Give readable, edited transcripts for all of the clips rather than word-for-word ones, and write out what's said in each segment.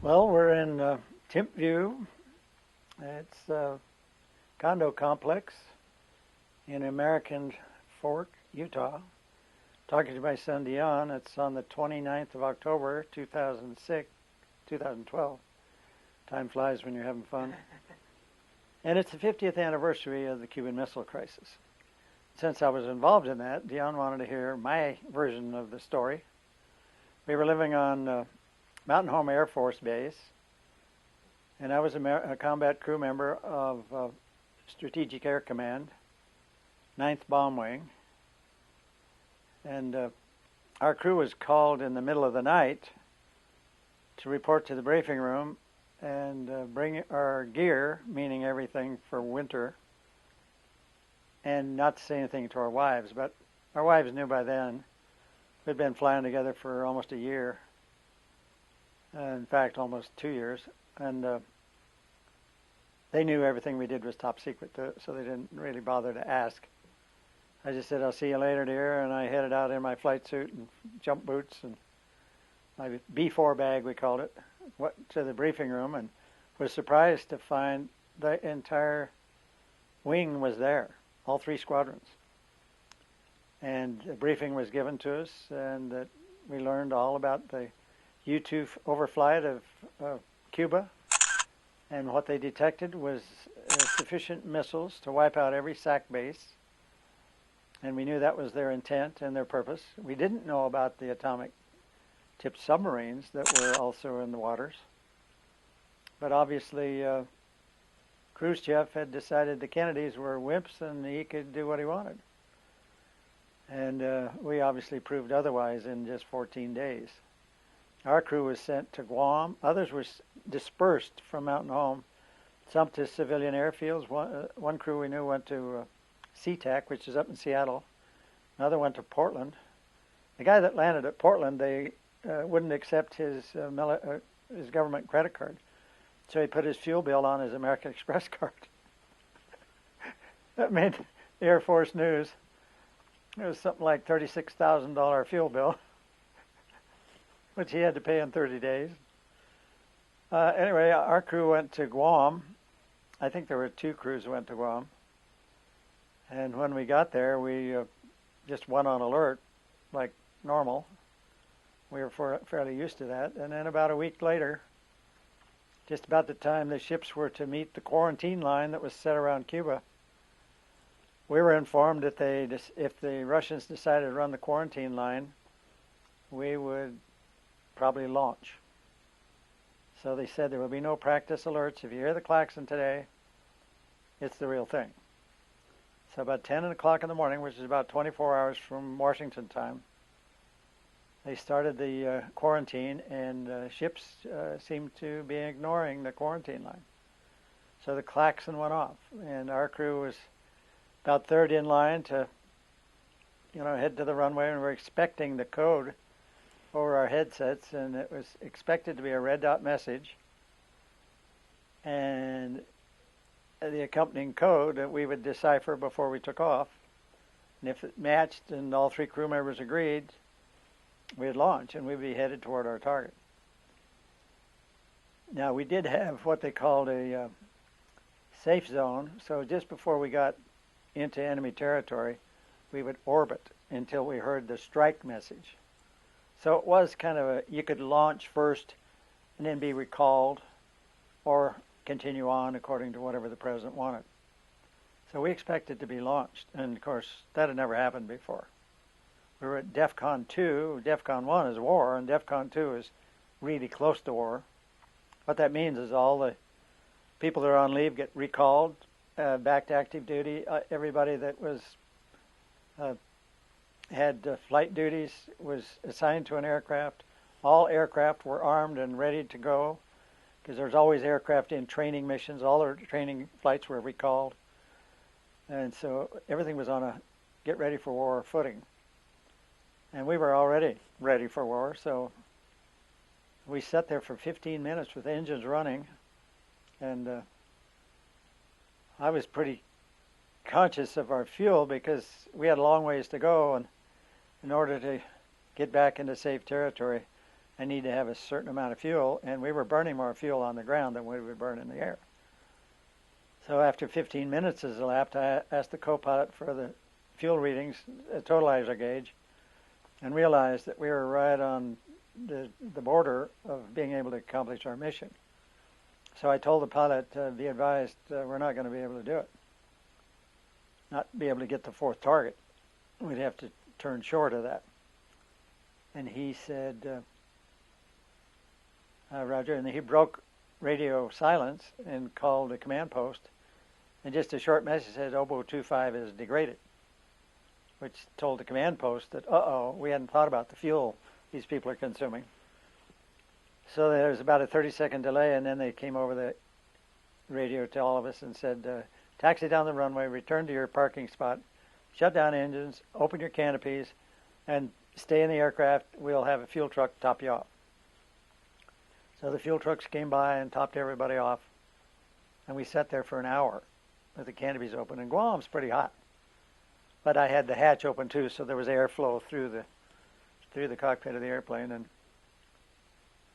Well, we're in Timpview. It's a condo complex in American Fork, Utah. Talking to my son Dion. It's on the 29th of October, 2012. Time flies when you're having fun. And it's the 50th anniversary of the Cuban Missile Crisis. Since I was involved in that, Dion wanted to hear my version of the story. We were living on Mountain Home Air Force Base, and I was a combat crew member of Strategic Air Command, 9th Bomb Wing. And our crew was called in the middle of the night to report to the briefing room and bring our gear, meaning everything for winter, and not to say anything to our wives. But our wives knew by then. We'd been flying together for almost a year. In fact, almost 2 years. And they knew everything we did was top secret, so they didn't really bother to ask. I just said, "I'll see you later, dear," and I headed out in my flight suit and jump boots and my B4 bag, we called it, went to the briefing room and was surprised to find the entire wing was there, all 3 squadrons. And the briefing was given to us, and that we learned all about the U-2 overflight of Cuba, and what they detected was sufficient missiles to wipe out every SAC base, and we knew that was their intent and their purpose. We didn't know about the atomic-tipped submarines that were also in the waters, but obviously Khrushchev had decided the Kennedys were wimps and he could do what he wanted. And we obviously proved otherwise in just 14 days. Our crew was sent to Guam. Others were dispersed from Mountain Home, some to civilian airfields. One crew we knew went to SeaTac, which is up in Seattle. Another went to Portland. The guy that landed at Portland, they wouldn't accept his government credit card, so he put his fuel bill on his American Express card. That made the Air Force news. It was something like $36,000 fuel bill, which he had to pay in 30 days. Anyway, our crew went to Guam. I think there were 2 crews who went to Guam. And when we got there, we just went on alert like normal. We were fairly used to that. And then about a week later, just about the time the ships were to meet the quarantine line that was set around Cuba, we were informed that if the Russians decided to run the quarantine line, we would probably launch. So they said there will be no practice alerts. If you hear the klaxon today, it's the real thing. So about 10 o'clock in the morning, which is about 24 hours from Washington time, they started the quarantine, and ships seemed to be ignoring the quarantine line. So the klaxon went off, and our crew was about third in line to, head to the runway, and we're expecting the code over our headsets, and it was expected to be a red dot message, and the accompanying code that we would decipher before we took off. And if it matched and all 3 crew members agreed, we'd launch and we'd be headed toward our target. Now, we did have what they called a safe zone, so just before we got into enemy territory, we would orbit until we heard the strike message. So it was kind of you could launch first and then be recalled or continue on according to whatever the president wanted. So we expected to be launched, and of course that had never happened before. We were at DEFCON 2. DEFCON 1 is war, and DEFCON 2 is really close to war. What that means is all the people that are on leave get recalled back to active duty. Everybody that was had flight duties was assigned to an aircraft. All aircraft were armed and ready to go, because there's always aircraft in training missions. All their training flights were recalled. And so everything was on a get ready for war footing. And we were already ready for war, so we sat there for 15 minutes with engines running, and I was pretty conscious of our fuel because we had a long ways to go, and in order to get back into safe territory, I need to have a certain amount of fuel, and we were burning more fuel on the ground than we would burn in the air. So after 15 minutes has elapsed, I asked the co-pilot for the fuel readings, a totalizer gauge, and realized that we were right on the border of being able to accomplish our mission. So I told the pilot, be advised, we're not going to be able to do it. Not be able to get the fourth target. We'd have to turn short of that. And he said, Roger, and he broke radio silence and called the command post, and just a short message said, Oboe 25 is degraded, which told the command post that, we hadn't thought about the fuel these people are consuming. So there was about a 30-second delay, and then they came over the radio to all of us and said, taxi down the runway, return to your parking spot, shut down engines, open your canopies, and stay in the aircraft. We'll have a fuel truck top you off. So the fuel trucks came by and topped everybody off, and we sat there for an hour with the canopies open. And Guam's pretty hot, but I had the hatch open too, so there was airflow through the cockpit of the airplane. And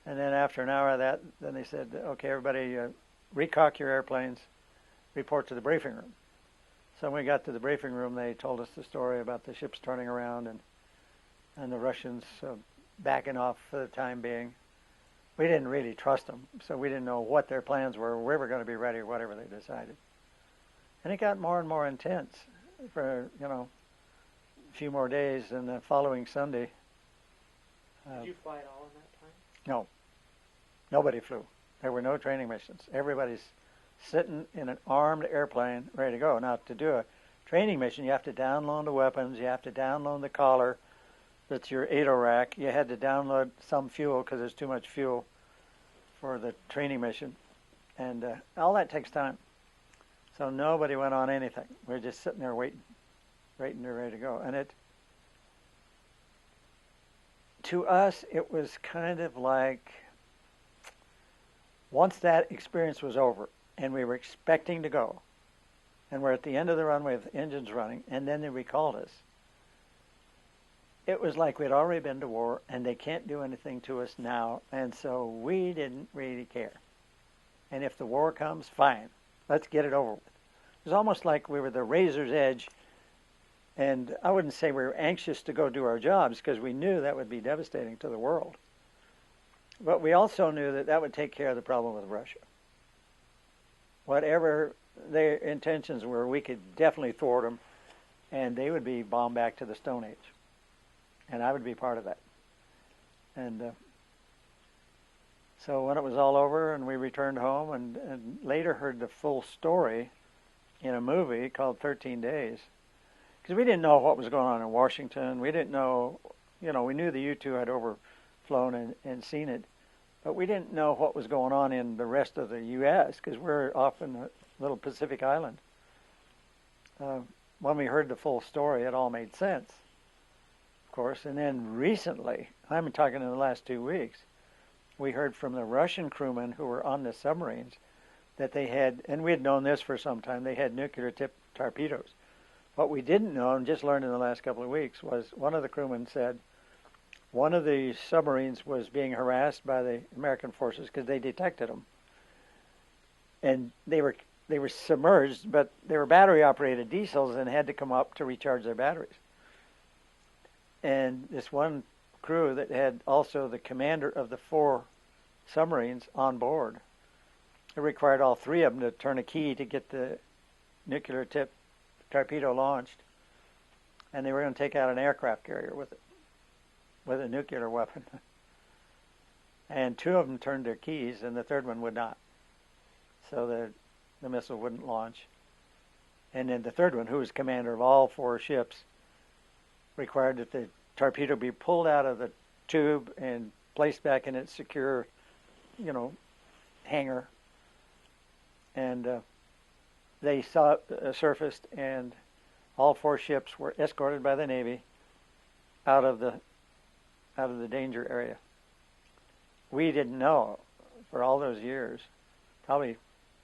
then after an hour of that, then they said, okay, everybody, recock your airplanes, report to the briefing room. So when we got to the briefing room, they told us the story about the ships turning around and the Russians backing off for the time being. We didn't really trust them, so we didn't know what their plans were. We were going to be ready or whatever they decided. And it got more and more intense for, a few more days. And the following Sunday... Did you fly at all in that time? No. Nobody flew. There were no training missions. Everybody's sitting in an armed airplane ready to go. Now, to do a training mission, you have to download the weapons, you have to download the collar, that's your ATO rack. You had to download some fuel because there's too much fuel for the training mission. And all that takes time. So nobody went on anything. We were just sitting there waiting, ready to go. And to us, it was kind of like, once that experience was over, and we were expecting to go, and we're at the end of the runway with engines running, and then they recalled us. It was like we'd already been to war, and they can't do anything to us now, and so we didn't really care. And if the war comes, fine, let's get it over with. It was almost like we were the razor's edge, and I wouldn't say we were anxious to go do our jobs, because we knew that would be devastating to the world. But we also knew that that would take care of the problem with Russia. Whatever their intentions were, we could definitely thwart them, and they would be bombed back to the Stone Age. And I would be part of that. And so when it was all over and we returned home and later heard the full story in a movie called 13 Days, because we didn't know what was going on in Washington. We didn't know, we knew the U-2 had overflown and seen it, but we didn't know what was going on in the rest of the U.S. because we're off in a little Pacific island. When we heard the full story, it all made sense, of course. And then recently, I'm talking in the last 2 weeks, we heard from the Russian crewmen who were on the submarines that they had, and we had known this for some time, they had nuclear-tipped torpedoes. What we didn't know, and just learned in the last couple of weeks, was one of the crewmen said one of the submarines was being harassed by the American forces because they detected them. And they were submerged, but they were battery-operated diesels and had to come up to recharge their batteries. And this one crew that had also the commander of the 4 submarines on board, it required all 3 of them to turn a key to get the nuclear-tipped torpedo launched, and they were going to take out an aircraft carrier with it, with a nuclear weapon. And 2 of them turned their keys, and the 3rd one would not. So the missile wouldn't launch. And then the 3rd one, who was commander of all 4 ships, required that the torpedo be pulled out of the tube and placed back in its secure, hangar. And they surfaced, and all 4 ships were escorted by the Navy out of the danger area. We didn't know for all those years, probably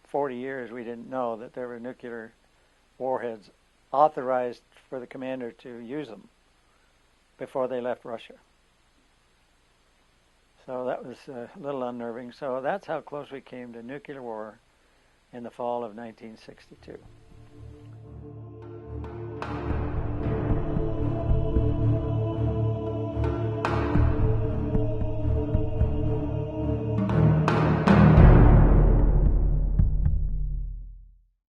40 years, we didn't know that there were nuclear warheads authorized for the commander to use them before they left Russia. So that was a little unnerving. So that's how close we came to nuclear war in the fall of 1962.